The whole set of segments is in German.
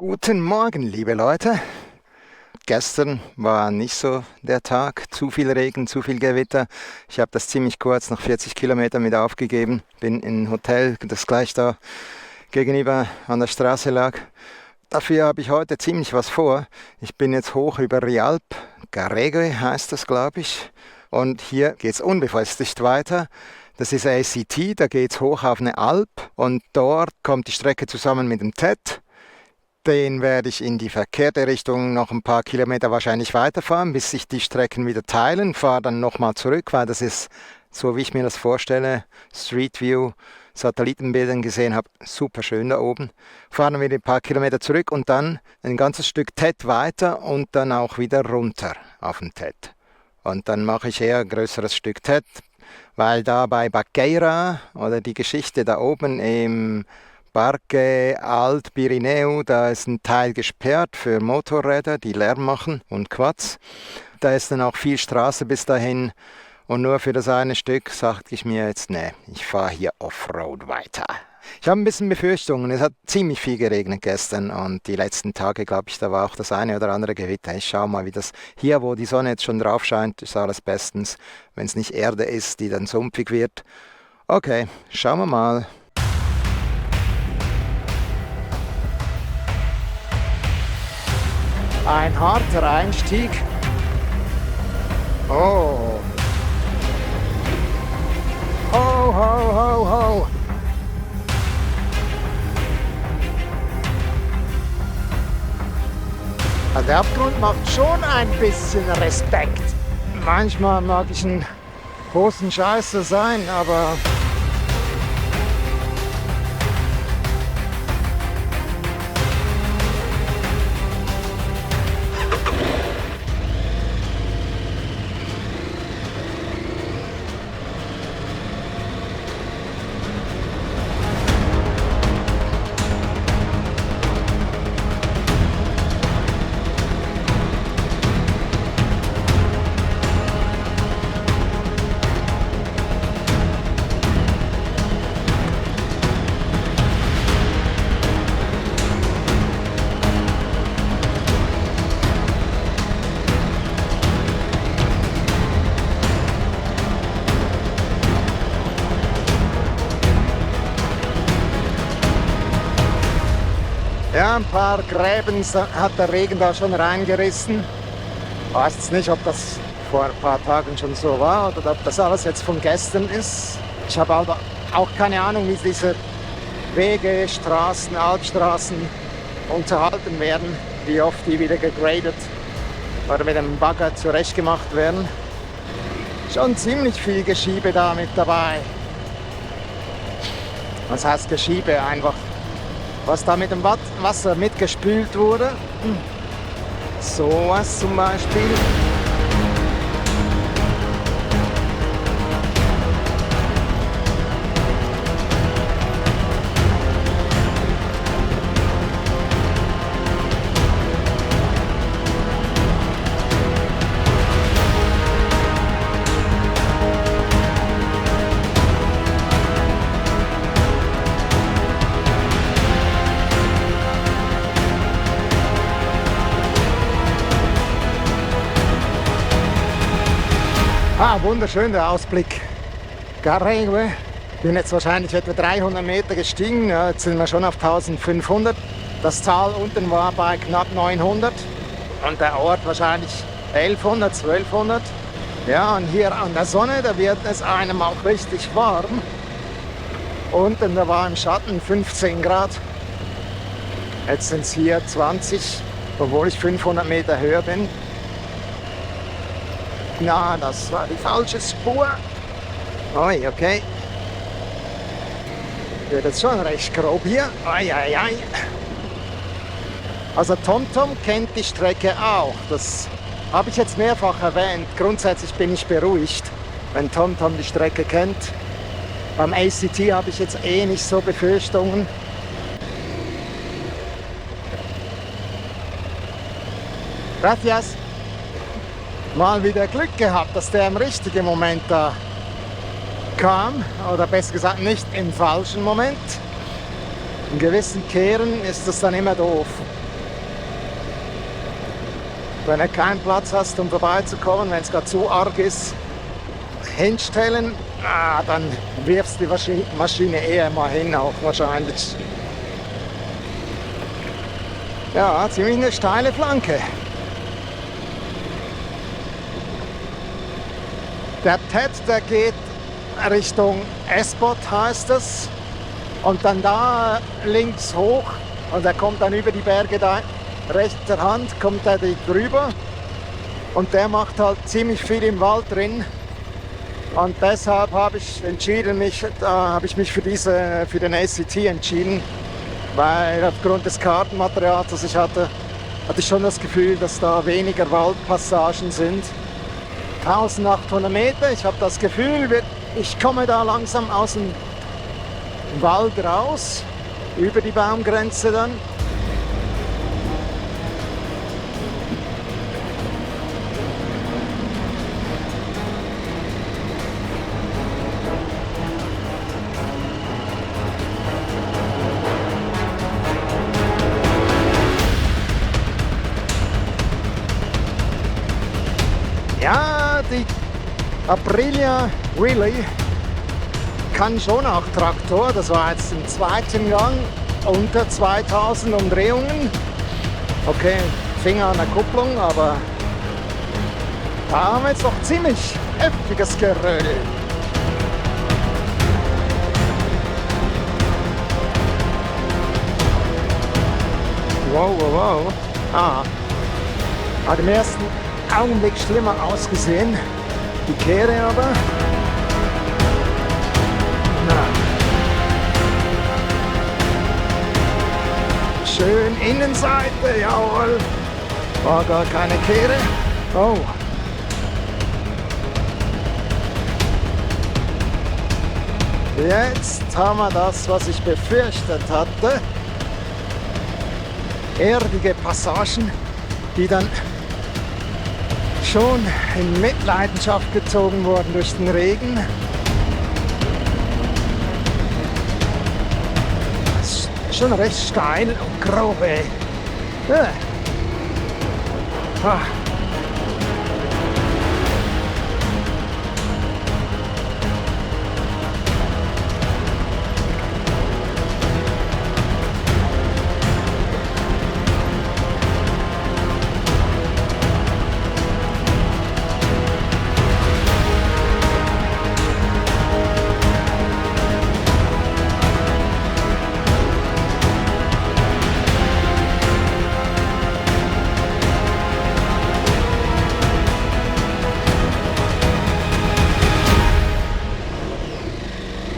Guten Morgen, liebe Leute. Gestern war nicht so der Tag. Zu viel Regen, zu viel Gewitter. Ich habe das ziemlich kurz, nach 40 Kilometern wieder aufgegeben. Bin in ein Hotel, das gleich da gegenüber an der Straße lag. Dafür habe ich heute ziemlich was vor. Ich bin jetzt hoch über Rialp. Garregue heißt das, glaube ich. Und hier geht es unbefestigt weiter. Das ist ACT, da geht es hoch auf eine Alp. Und dort kommt die Strecke zusammen mit dem TED. Den werde ich in die verkehrte Richtung noch ein paar Kilometer wahrscheinlich weiterfahren, bis sich die Strecken wieder teilen. Fahre dann nochmal zurück, weil das ist, so wie ich mir das vorstelle, Street View, Satellitenbildern gesehen habe, super schön da oben. Fahren wir ein paar Kilometer zurück und dann ein ganzes Stück TED weiter und dann auch wieder runter auf den TED. Und dann mache ich eher ein größeres Stück TED, weil da bei Baqueira oder die Geschichte da oben im Parque Alt Pirineu, da ist ein Teil gesperrt für Motorräder, die Lärm machen und Quads. Da ist dann auch viel Straße bis dahin und nur für das eine Stück sagte ich mir jetzt, nee, ich fahre hier Offroad weiter. Ich habe ein bisschen Befürchtungen, es hat ziemlich viel geregnet gestern und die letzten Tage, glaube ich, da war auch das eine oder andere Gewitter. Ich schaue mal, wie das hier, wo die Sonne jetzt schon drauf scheint, ist alles bestens. Wenn es nicht Erde ist, die dann sumpfig wird. Okay, schauen wir mal. Ein harter Einstieg. Oh. Ho, ho, ho, ho. Der Abgrund macht schon ein bisschen Respekt. Manchmal mag ich ein großen Scheiße sein, aber ja, ein paar Gräben hat der Regen da schon reingerissen. Ich weiß jetzt nicht, ob das vor ein paar Tagen schon so war oder ob das alles jetzt von gestern ist. Ich habe aber auch keine Ahnung, wie diese Wege, Straßen, Altstraßen unterhalten werden, wie oft die wieder gegradet oder mit einem Bagger zurechtgemacht werden. Schon ziemlich viel Geschiebe da mit dabei. Was heißt Geschiebe? Einfach, was da mit dem Wasser mitgespült wurde. So was zum Beispiel. Wunderschön der Ausblick. Garregue. Bin jetzt wahrscheinlich etwa 300 Meter gestiegen. Ja, jetzt sind wir schon auf 1500. Das Tal unten war bei knapp 900 und der Ort wahrscheinlich 1100, 1200. Ja, und hier an der Sonne, da wird es einem auch richtig warm. Unten, da war im Schatten 15 Grad. Jetzt sind es hier 20, obwohl ich 500 Meter höher bin. Na, das war die falsche Spur. Oi, okay. Wird jetzt schon recht grob hier. Oi, oi, oi. Also TomTom kennt die Strecke auch. Das habe ich jetzt mehrfach erwähnt. Grundsätzlich bin ich beruhigt, wenn TomTom die Strecke kennt. Beim ACT habe ich jetzt eh nicht so Befürchtungen. Gracias. Mal wieder Glück gehabt, dass der im richtigen Moment da kam. Oder besser gesagt, nicht im falschen Moment. In gewissen Kehren ist das dann immer doof. wenn du keinen Platz hast, um vorbeizukommen, wenn es gerade zu arg ist, hinstellen, dann wirfst du die Maschine eher mal hin, auch wahrscheinlich. Ja, ziemlich eine steile Flanke. Der TED, der geht Richtung Espot, heißt es. Und dann da links hoch und er kommt dann über die Berge da rechter Hand, kommt er drüber. Und der macht halt ziemlich viel im Wald drin. Und deshalb habe ich entschieden, habe ich mich für den ACT entschieden. Weil aufgrund des Kartenmaterials, das ich hatte ich schon das Gefühl, dass da weniger Waldpassagen sind. 1800 Meter, ich habe das Gefühl, ich komme da langsam aus dem Wald raus, über die Baumgrenze dann. Ja, die Aprilia Willy kann schon auch Traktor. Das war jetzt im zweiten Gang unter 2000 Umdrehungen. Okay, Finger an der Kupplung, aber da haben wir jetzt noch ziemlich heftiges Geröll. Wow, wow, wow. Hat im ersten Augenblick schlimmer ausgesehen. Die Kehre aber. Schön Innenseite, jawohl. War gar keine Kehre. Oh. Jetzt haben wir das, was ich befürchtet hatte. Erdige Passagen, die dann schon in Mitleidenschaft gezogen wurden durch den Regen. Das ist schon recht steil und grob, ey.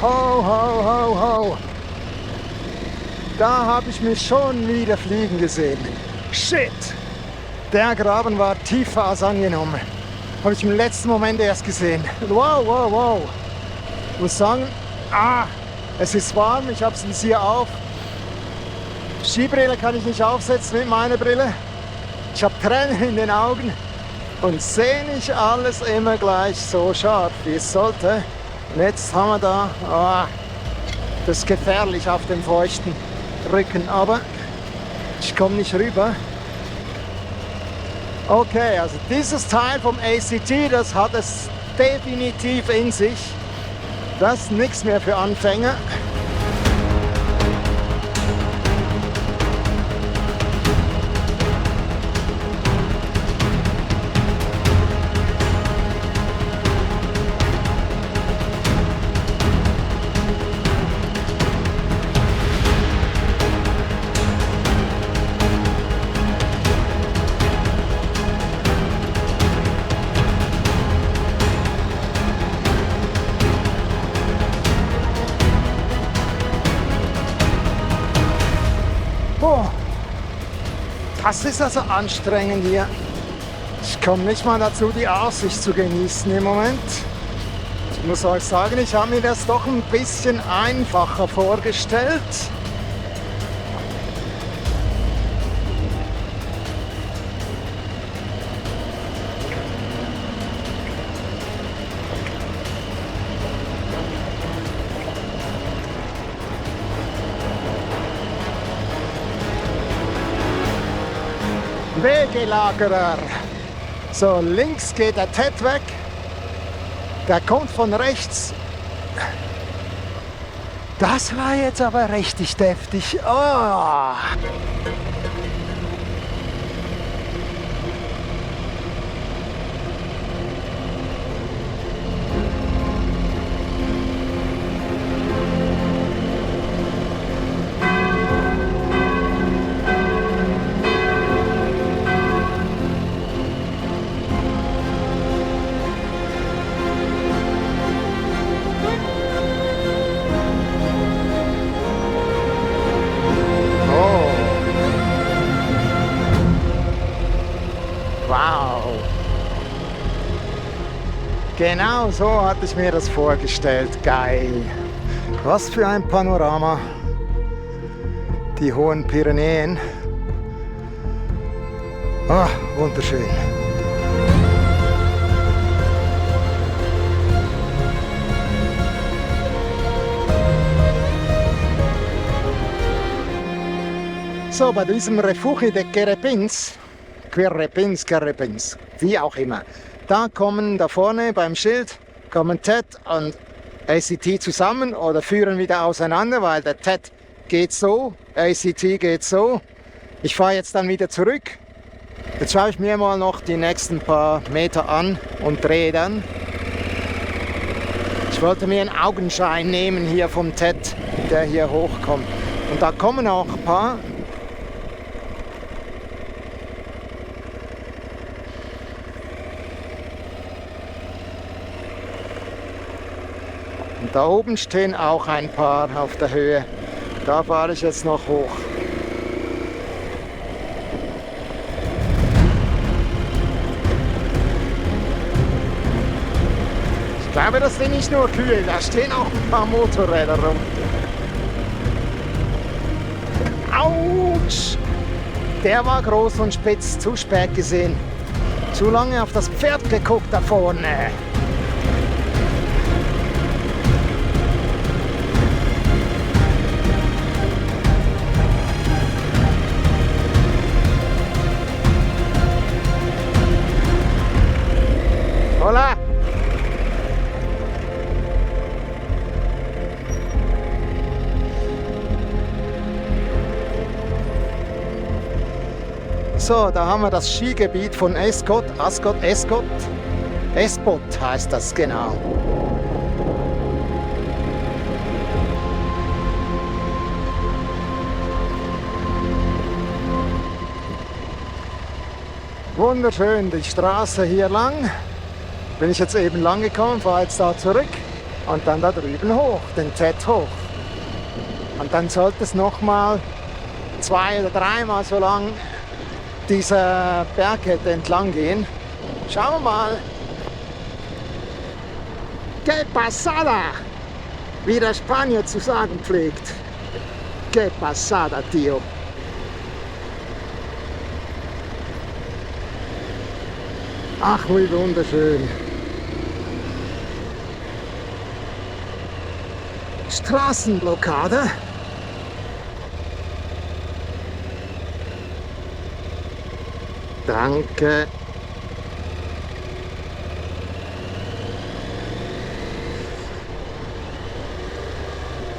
Ho, ho, ho, ho. Da habe ich mich schon wieder fliegen gesehen. Shit! Der Graben war tiefer als angenommen. Habe ich im letzten Moment erst gesehen. Wow, wow, wow. Ich muss sagen, es ist warm, ich habe es Visier auf. Skibrille kann ich nicht aufsetzen mit meiner Brille. Ich habe Tränen in den Augen und sehe nicht alles immer gleich so scharf, wie es sollte. Und jetzt haben wir da, das ist gefährlich auf dem feuchten Rücken, aber ich komme nicht rüber. Okay, also dieses Teil vom ACT, das hat es definitiv in sich. Das ist nichts mehr für Anfänger. Das ist also anstrengend hier. Ich komme nicht mal dazu, die Aussicht zu genießen im Moment. Ich muss euch sagen, ich habe mir das doch ein bisschen einfacher vorgestellt. Wegelagerer. So, links geht der Ted weg. Der kommt von rechts. Das war jetzt aber richtig deftig. Oh. Genau so hatte ich mir das vorgestellt. Geil. Was für ein Panorama. Die hohen Pyrenäen. Ah, wunderschön. So, bei diesem Refugio de Querepins, wie auch immer. Da kommen da vorne beim Schild, kommen Ted und ACT zusammen oder führen wieder auseinander, weil der Ted geht so, ACT geht so. Ich fahre jetzt dann wieder zurück. Jetzt schaue ich mir mal noch die nächsten paar Meter an und drehe dann. Ich wollte mir einen Augenschein nehmen hier vom Ted, der hier hochkommt. Und da kommen auch ein paar. Und da oben stehen auch ein paar auf der Höhe. Da fahre ich jetzt noch hoch. Ich glaube, das sind nicht nur Kühe, da stehen auch ein paar Motorräder rum. Autsch! Der war groß und spitz, zu spät gesehen. Zu lange auf das Pferd geguckt da vorne. Hola! So, da haben wir das Skigebiet von Espot heißt das genau. Wunderschön, die Straße hier lang. Bin ich jetzt eben lang gekommen, fahre jetzt da zurück und dann da drüben hoch, den Ted hoch. Und dann sollte es nochmal 2 oder 3 Mal so lang dieser Bergkette entlang gehen. Schauen wir mal. Que pasada! Wie der Spanier zu sagen pflegt. Que pasada, tío. Ach, wie wunderschön. Straßenblockade. Danke.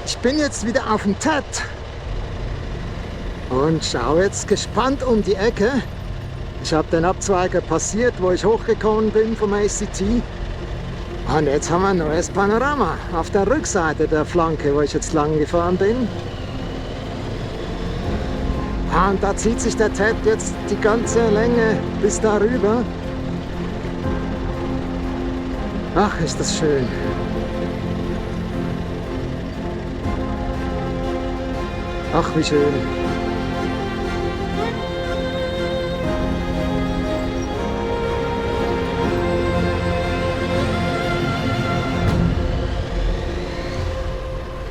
Ich bin jetzt wieder auf dem Ted und schaue jetzt gespannt um die Ecke. Ich habe den Abzweiger passiert, wo ich hochgekommen bin vom ACT. Und jetzt haben wir ein neues Panorama auf der Rückseite der Flanke, wo ich jetzt lang gefahren bin. Und da zieht sich der Ted jetzt die ganze Länge bis darüber. Ach, ist das schön. Ach, wie schön.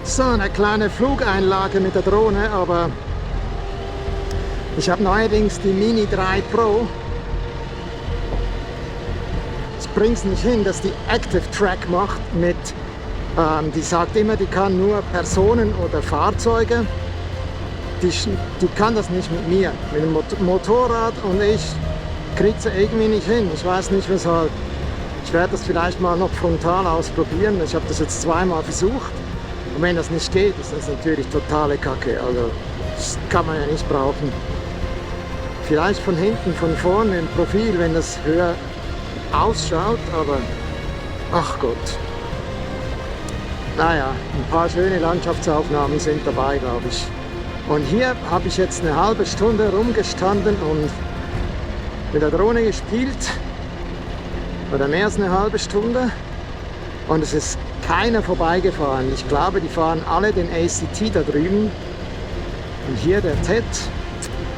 So, eine kleine Flugeinlage mit der Drohne, aber ich habe neuerdings die Mini 3 Pro. Ich bringe es nicht hin, dass die Active Track macht mit, die sagt immer, die kann nur Personen oder Fahrzeuge. die kann das nicht mit mir. Mit dem Motorrad und ich kriege sie irgendwie nicht hin. Ich weiß nicht weshalb. Ich werde das vielleicht mal noch frontal ausprobieren. Ich habe das jetzt zweimal versucht. Und wenn das nicht geht, ist das natürlich totale Kacke. Also das kann man ja nicht brauchen. Vielleicht von hinten, von vorne im Profil, wenn das höher ausschaut, aber ach Gott. Naja, ein paar schöne Landschaftsaufnahmen sind dabei, glaube ich. Und hier habe ich jetzt eine halbe Stunde rumgestanden und mit der Drohne gespielt. Oder mehr als eine halbe Stunde. Und es ist keiner vorbeigefahren. Ich glaube, die fahren alle den ACT da drüben. Und hier der TED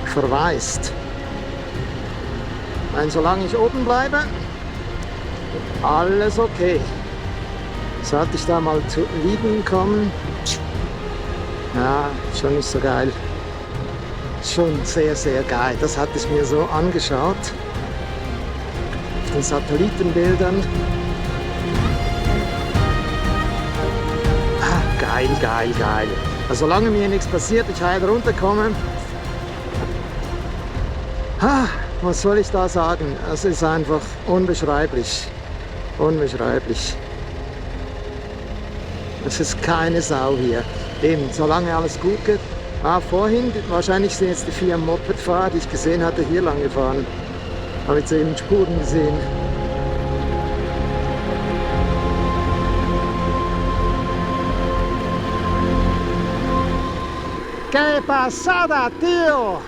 verwaist. Und solange ich oben bleibe, alles okay. Sollte ich da mal zu liegen kommen, ja, schon nicht so geil. Schon sehr, sehr geil. Das hatte ich mir so angeschaut. Auf den Satellitenbildern. Ah, geil, geil, geil. Also solange mir nichts passiert, ich heil runterkomme. Ah, was soll ich da sagen? Es ist einfach unbeschreiblich. Unbeschreiblich. Es ist keine Sau hier. Eben, solange alles gut geht. Ah, vorhin, wahrscheinlich sind jetzt die 4 Mopedfahrer, die ich gesehen hatte, hier lang gefahren. Habe jetzt eben Spuren gesehen. ¿Qué pasada, tío?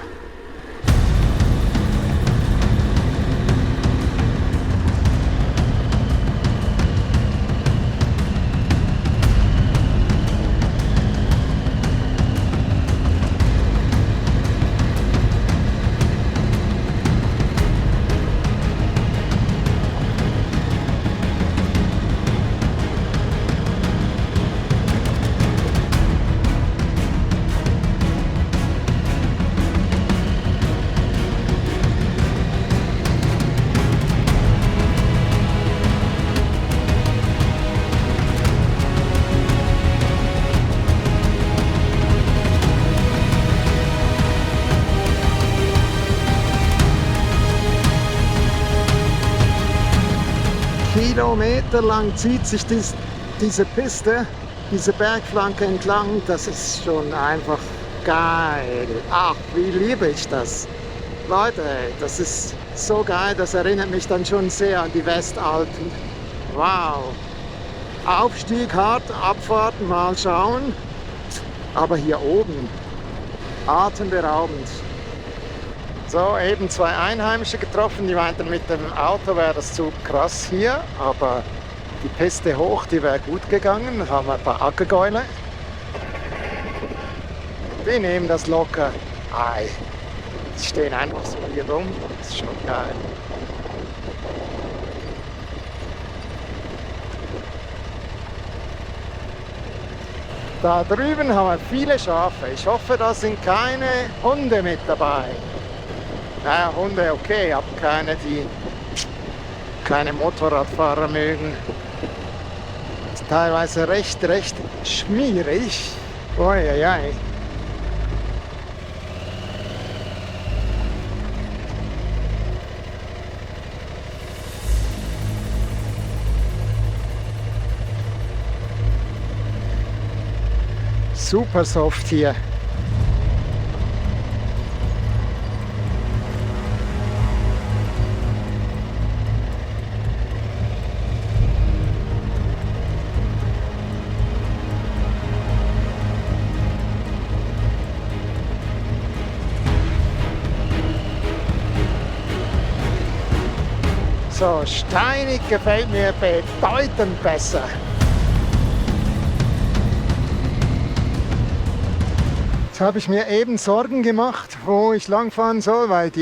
Kilometerlang zieht sich diese Piste, diese Bergflanke entlang. Das ist schon einfach geil. Ach, wie liebe ich das. Leute, das ist so geil, das erinnert mich dann schon sehr an die Westalpen. Wow. Aufstieg hart, Abfahrt, mal schauen. Aber hier oben, atemberaubend. So, eben 2 Einheimische getroffen, die meinten, mit dem Auto wäre das zu krass hier, aber die Piste hoch, die wäre gut gegangen. Dann haben wir ein paar Ackergäule. Die nehmen das locker. Ei, die stehen einfach so hier rum, das ist schon geil. Da drüben haben wir viele Schafe. Ich hoffe, da sind keine Hunde mit dabei. Naja, Hunde okay, aber keine, die keine Motorradfahrer mögen. Ist teilweise recht schmierig. Uiuiui. Super soft hier. So, steinig gefällt mir bedeutend besser. Jetzt habe ich mir eben Sorgen gemacht, wo ich langfahren soll, weil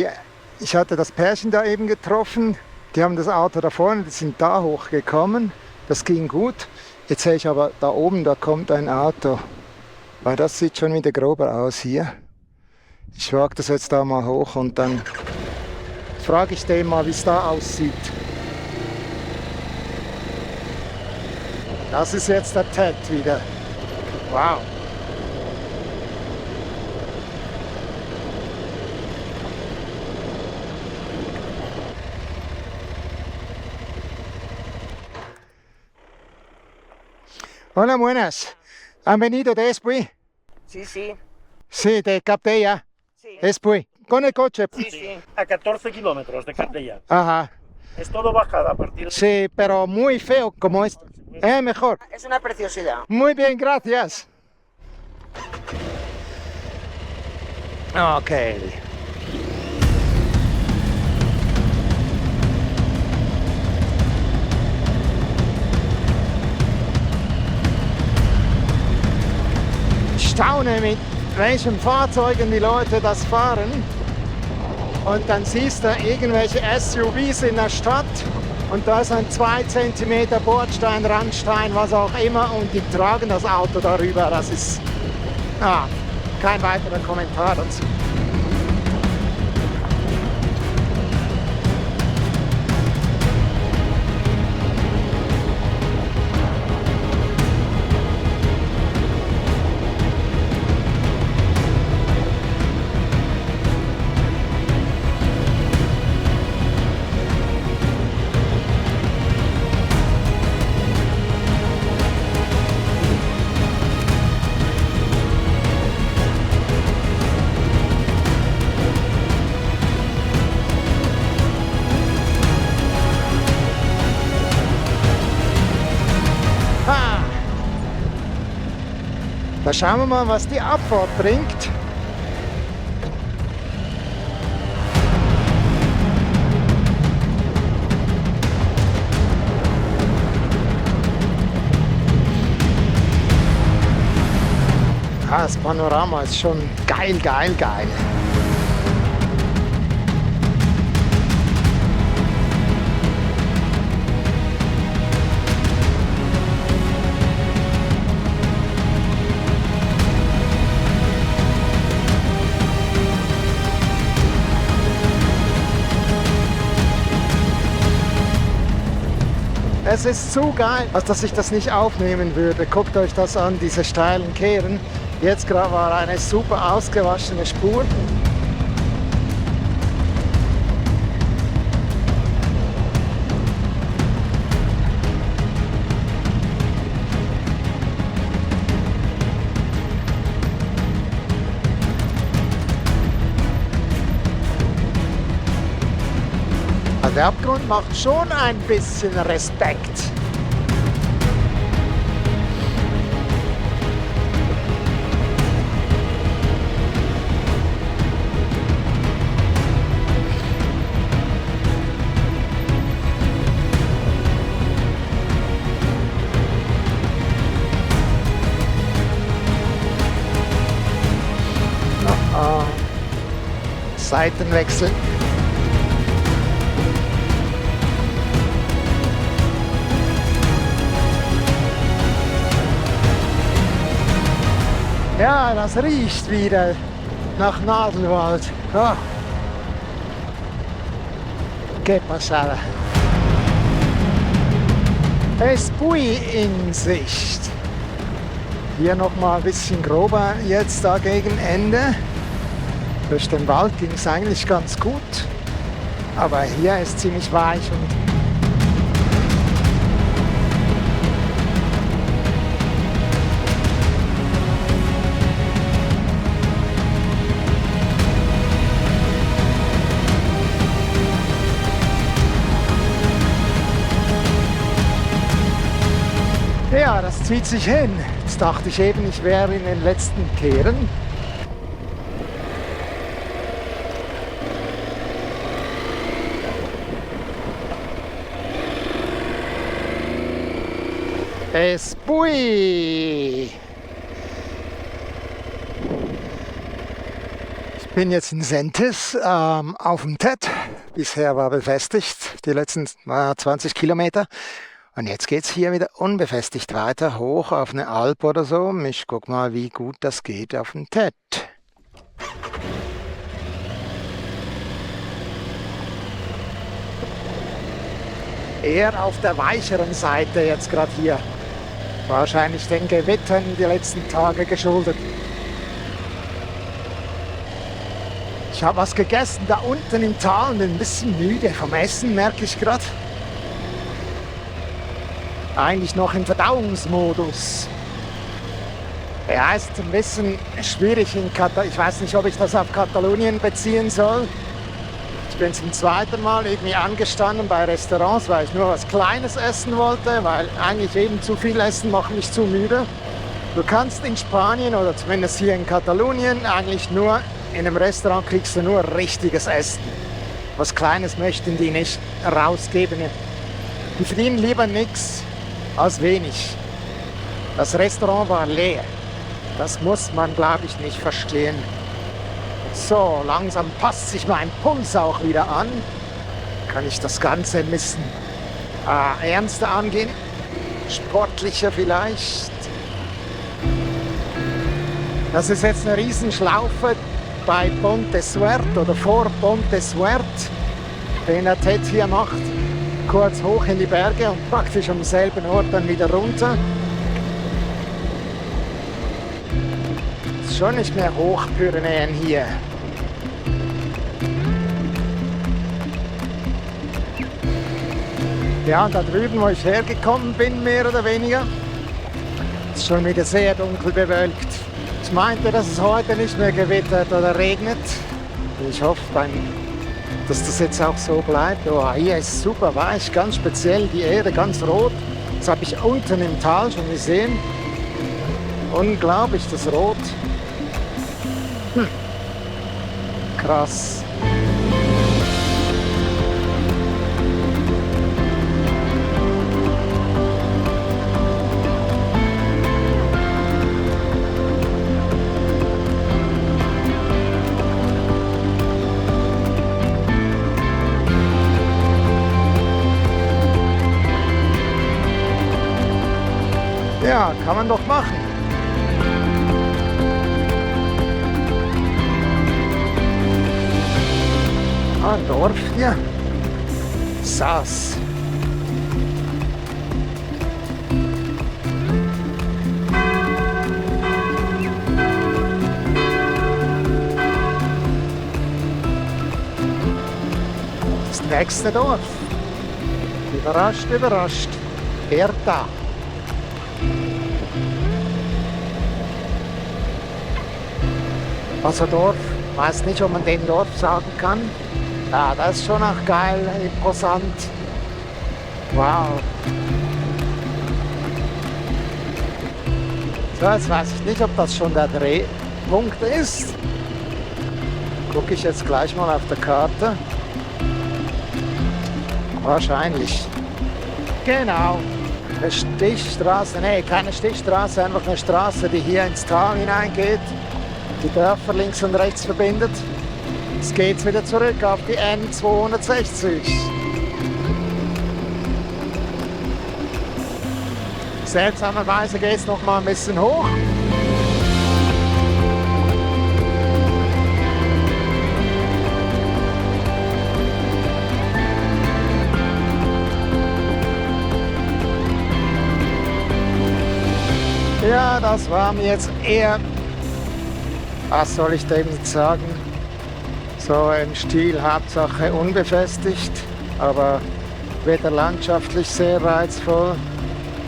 ich hatte das Pärchen da eben getroffen. Die haben das Auto da vorne, die sind da hochgekommen. Das ging gut. Jetzt sehe ich aber da oben, da kommt ein Auto. Weil das sieht schon wieder grober aus hier. Ich wage das jetzt da mal hoch und dann frage ich den mal, wie es da aussieht. Das ist jetzt der TED wieder. Wow. Hola, buenas. ¿Han venido de Espui? Sí, sí, Sí, de Capdella. sí, Espui. Con el coche. sí, sí. A 14 kilómetros de Capdella. Ajá. Es todo bajada a partir de... Sí, pero muy feo como es. Mejor. Es una preciosidad. Muy bien, gracias. Ok. Ich staune, mit welchen Fahrzeugen die Leute das fahren. Und dann siehst du irgendwelche SUVs in der Stadt und da ist ein 2 cm Bordstein, Randstein, was auch immer und die tragen das Auto darüber. Das ist kein weiterer Kommentar dazu. Da schauen wir mal, was die Abfahrt bringt. Das Panorama ist schon geil, geil, geil. Es ist zu geil, als dass ich das nicht aufnehmen würde. Guckt euch das an, diese steilen Kehren. Jetzt gerade war eine super ausgewaschene Spur. Der Abgrund macht schon ein bisschen Respekt. Seitenwechsel. Ja, das riecht wieder nach Nadelwald. Oh. Que pasada. Espui in Sicht. Hier noch mal ein bisschen grober jetzt da gegen Ende. Durch den Wald ging es eigentlich ganz gut. Aber hier ist ziemlich weich und ja, das zieht sich hin. Jetzt dachte ich eben, ich wäre in den letzten Kehren. Espui! Ich bin jetzt in Sentes auf dem TED. Bisher war befestigt, die letzten 20 Kilometer. Und jetzt geht es hier wieder unbefestigt weiter, hoch auf eine Alp oder so. Ich guck mal, wie gut das geht auf dem TED. Eher auf der weicheren Seite jetzt gerade hier. Wahrscheinlich den Gewittern die letzten Tage geschuldet. Ich habe was gegessen da unten im Tal und bin ein bisschen müde vom Essen, merke ich gerade. eigentlich noch im Verdauungsmodus. Ja, ist ein bisschen schwierig in Katalonien. Ich weiß nicht, ob ich das auf Katalonien beziehen soll. Ich bin zum zweiten Mal irgendwie angestanden bei Restaurants, weil ich nur was Kleines essen wollte, weil eigentlich eben zu viel Essen macht mich zu müde. Du kannst in Spanien oder zumindest hier in Katalonien eigentlich nur in einem Restaurant kriegst du nur richtiges Essen. Was Kleines möchten die nicht rausgeben. Die verdienen lieber nichts als wenig. Das Restaurant war leer. Das muss man, glaube ich, nicht verstehen. So, langsam passt sich mein Puls auch wieder an. Kann ich das Ganze ein bisschen ernster angehen? Sportlicher vielleicht? Das ist jetzt eine Riesenschlaufe bei Ponte Suert oder vor Ponte Suert, den der Ted hier macht. Kurz hoch in die Berge und praktisch am selben Ort dann wieder runter. Ist schon nicht mehr Hochpyrenäen hier. Ja, und da drüben, wo ich hergekommen bin, mehr oder weniger, ist schon wieder sehr dunkel bewölkt. Ich meinte, dass es heute nicht mehr gewittert oder regnet. Ich hoffe, dass das jetzt auch so bleibt. Oh, hier ist super weich, ganz speziell die Erde, ganz rot. Das habe ich unten im Tal schon gesehen. Unglaublich, das Rot. Krass. Ja, kann man doch machen. Ein Dorf hier. Saas. Das nächste Dorf. Überrascht, überrascht. Hertha. Also Dorf, weiß nicht, ob man den Dorf sagen kann. Ja, das ist schon auch geil, imposant. Wow. So, jetzt weiß ich nicht, ob das schon der Drehpunkt ist. Gucke ich jetzt gleich mal auf der Karte. Wahrscheinlich. Genau. Eine Stichstraße, nee, keine Stichstraße, einfach eine Straße, die hier ins Tal hineingeht. Die Dörfer links und rechts verbindet. Jetzt geht's wieder zurück auf die N260. Seltsamerweise geht's noch mal ein bisschen hoch. Ja, das war mir jetzt eher, was soll ich dem jetzt sagen, so im Stil Hauptsache unbefestigt, aber weder landschaftlich sehr reizvoll,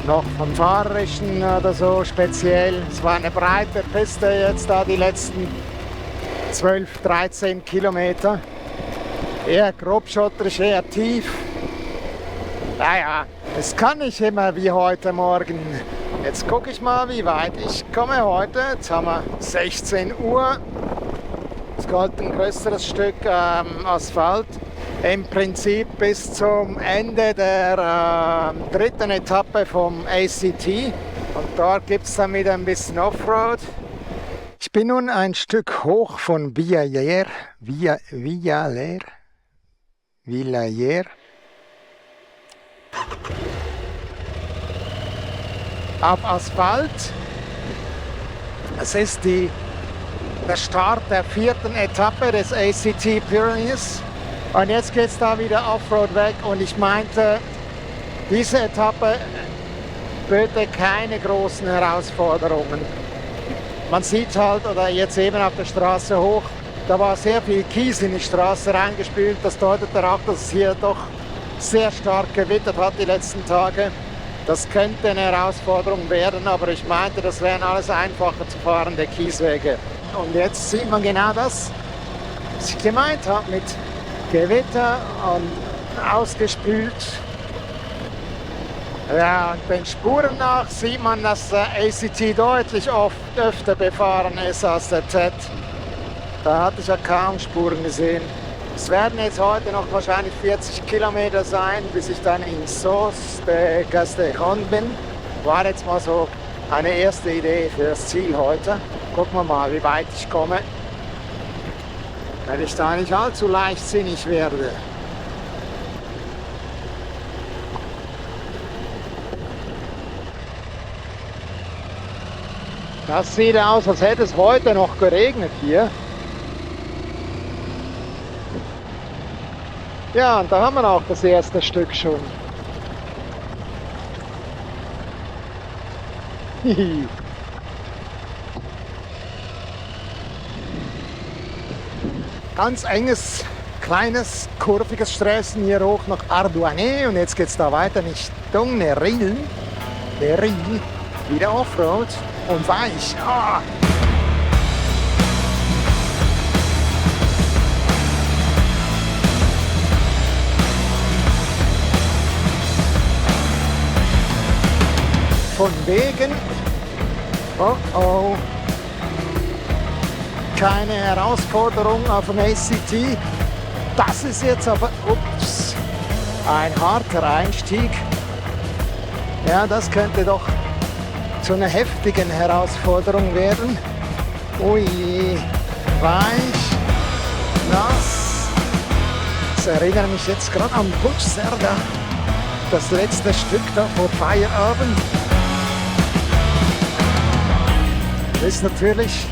noch vom Fahrerischen oder so speziell. Es war eine breite Piste jetzt da die letzten 12, 13 Kilometer. Eher grobschotterisch, eher tief. Naja, es kann nicht immer wie heute Morgen. Jetzt gucke ich mal, wie weit ich komme heute. Jetzt haben wir 16 Uhr. Es kommt ein größeres Stück Asphalt. Im Prinzip bis zum Ende der dritten Etappe vom ACT. Und dort gibt es dann wieder ein bisschen Offroad. Ich bin nun ein Stück hoch von Villaller. Auf Asphalt. Es ist der Start der vierten Etappe des ACT Pyrenees. Und jetzt geht es da wieder Offroad weg. Und ich meinte, diese Etappe böte keine großen Herausforderungen. Man sieht halt, oder jetzt eben auf der Straße hoch, da war sehr viel Kies in die Straße reingespült. Das deutet darauf, dass es hier doch sehr stark gewittert hat die letzten Tage. Das könnte eine Herausforderung werden, aber ich meinte, das wären alles einfacher zu fahrende Kieswege. Und jetzt sieht man genau das, was ich gemeint habe mit Gewitter und ausgespült. Ja, und den Spuren nach sieht man, dass der ACT deutlich öfter befahren ist als der Z. Da hatte ich ja kaum Spuren gesehen. Es werden jetzt heute noch wahrscheinlich 40 Kilometer sein, bis ich dann in Sos de Castellón bin. War jetzt mal so eine erste Idee für das Ziel heute. Gucken wir mal, wie weit ich komme. Wenn ich da nicht allzu leichtsinnig werde. Das sieht aus, als hätte es heute noch geregnet hier. Ja, und da haben wir auch das erste Stück schon. Ganz enges, kleines, kurviges Straßen hier hoch nach Ardouanet und jetzt geht es da weiter Richtung Neril. Neril, wieder Offroad und weich. Ah. Von wegen, oh oh, keine Herausforderung auf dem ACT. Das ist jetzt aber, ups, ein harter Einstieg. Ja, das könnte doch zu einer heftigen Herausforderung werden. Ui, weich, nass. Das erinnert mich jetzt gerade an Puigcerdá, das letzte Stück da vor Feierabend. Ist natürlich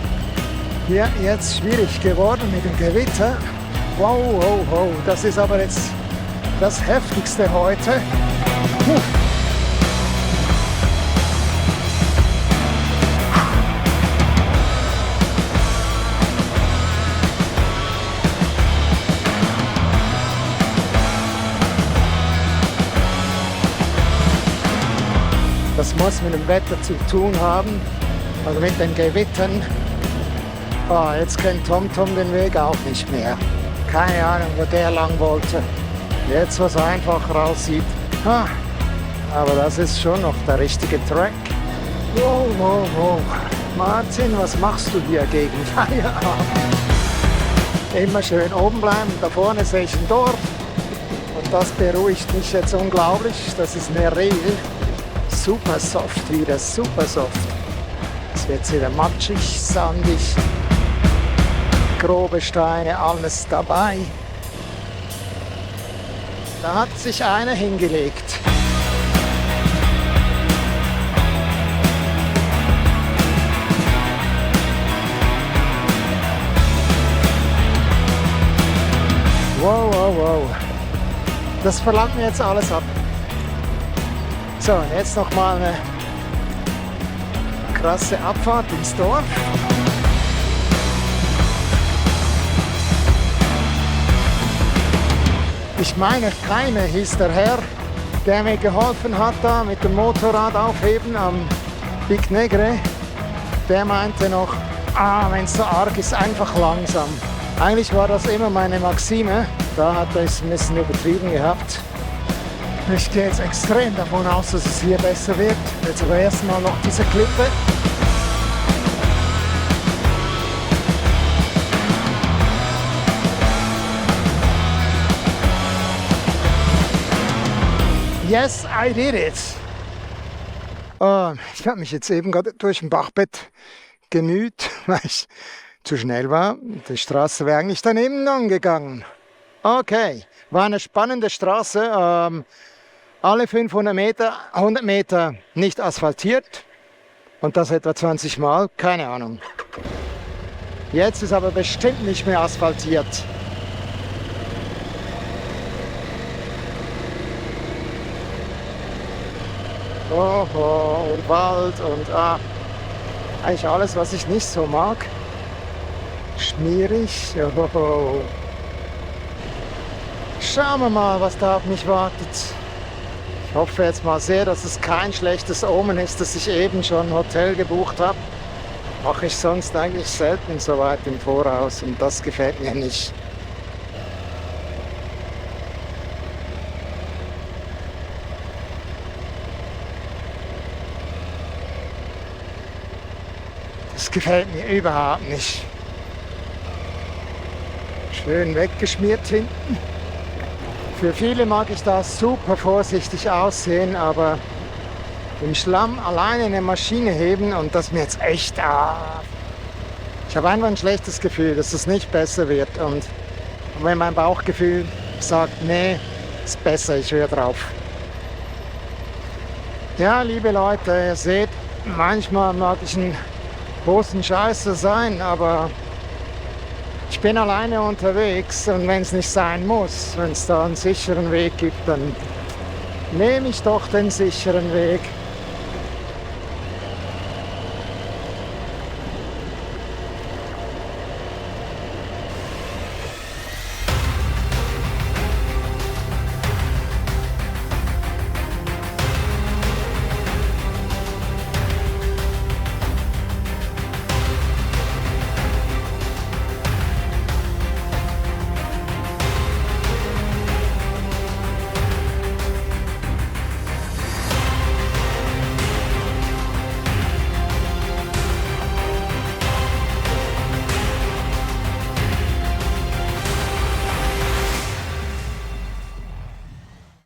hier jetzt schwierig geworden mit dem Gewitter. Wow, wow, wow, das ist aber jetzt das Heftigste heute. Das muss mit dem Wetter zu tun haben. Also mit den Gewittern. Oh, jetzt kennt TomTom den Weg auch nicht mehr. Keine Ahnung, wo der lang wollte. Jetzt, was einfacher aussieht. Ah, aber das ist schon noch der richtige Track. Wow, wow, wow. Martin, was machst du hier gegen Feierabend? Immer schön oben bleiben. Da vorne sehe ich ein Dorf. Und das beruhigt mich jetzt unglaublich. Das ist Neril. Super soft wieder, super soft. Es wird wieder matschig, sandig, grobe Steine, alles dabei. Da hat sich einer hingelegt. Wow, wow, wow. Das verlangt mir jetzt alles ab. So, und jetzt noch mal eine krasse Abfahrt ins Dorf. Ich meine, Keine hieß der Herr, der mir geholfen hat da mit dem Motorrad aufheben am Pic Negre. Der meinte noch, wenn es so arg ist, einfach langsam. Eigentlich war das immer meine Maxime, da hat er es ein bisschen übertrieben gehabt. Ich gehe jetzt extrem davon aus, dass es hier besser wird. Jetzt aber erstmal noch diese Klippe. Yes, I did it. Ich habe mich jetzt eben gerade durch ein Bachbett gemüht, weil ich zu schnell war. Die Straße wäre eigentlich daneben lang gegangen. Okay, war eine spannende Straße. Alle 500 Meter, 100 Meter nicht asphaltiert. Und das etwa 20 Mal, keine Ahnung. Jetzt ist aber bestimmt nicht mehr asphaltiert. Oh, und Wald und eigentlich alles, was ich nicht so mag. Schmierig. Oh. Schauen wir mal, was da auf mich wartet. Ich hoffe jetzt mal sehr, dass es kein schlechtes Omen ist, dass ich eben schon ein Hotel gebucht habe. Mache ich sonst eigentlich selten so weit im Voraus und das gefällt mir nicht. Das gefällt mir überhaupt nicht. Schön weggeschmiert hinten. Für viele mag ich das super vorsichtig aussehen, aber im Schlamm alleine eine Maschine heben und das mir jetzt echt... Ich habe einfach ein schlechtes Gefühl, dass es nicht besser wird. Und wenn mein Bauchgefühl sagt, nee, ist besser, ich höre drauf. Ja, liebe Leute, ihr seht, manchmal mag ich ein großen Scheiße sein, aber ich bin alleine unterwegs und wenn es nicht sein muss, wenn es da einen sicheren Weg gibt, dann nehme ich doch den sicheren Weg.